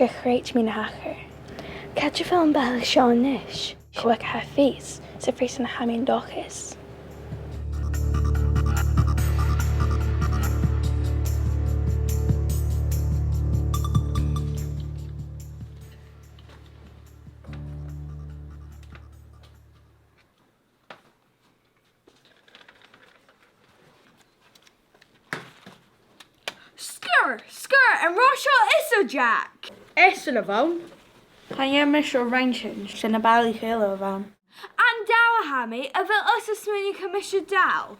gur chréit mí na hachar. Caidir fel an bailach seo anois, chuig ha fís sa frís na hamín dochas. Skur, and Rochelle is a Jack. Is er van? Ga jij me zo ranchen? Zijn bali gelo van. And Dowhammy, a vil us a smoothie commission dow.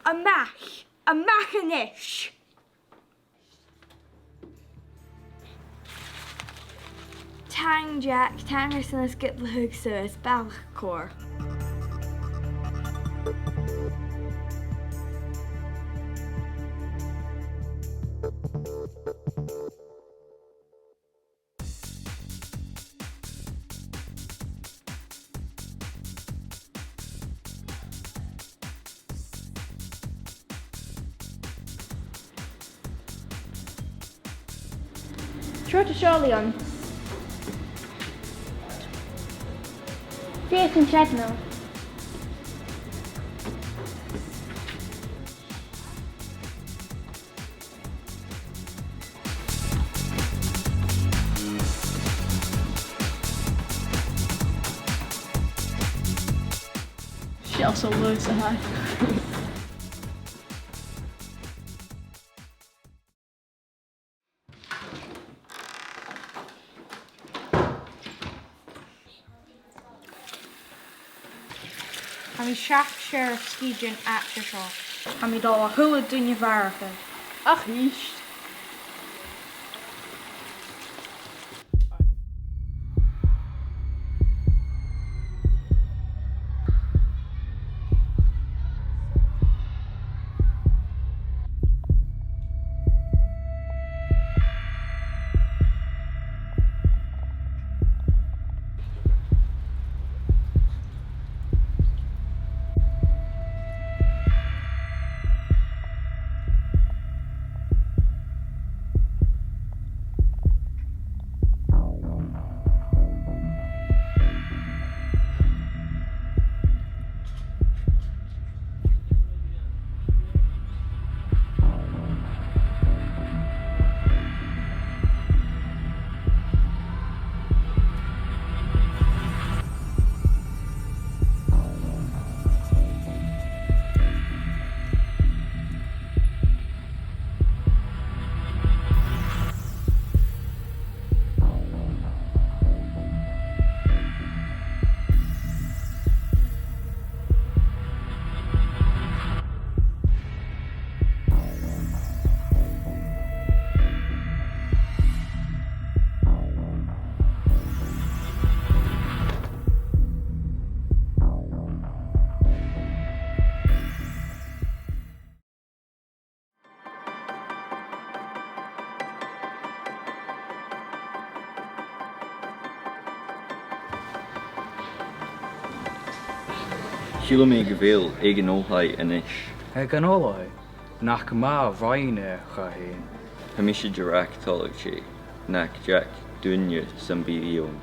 A machinish. Tang Jack, Tangerson is get the hook so it's Balcor. Short to Charlie on. Faith and Chadmill. She also loads of high. Am I Shaft Sheriff Skijan Achtershaw. Am I dal a hula dunje varige. Ach, niet. Siúla mé go bhfuil ag an óthaid inis. Ag an óthaid? Nach má bhaine chahéin. Tá mise de reach tálaigh sé, nach Jack duine san bíon.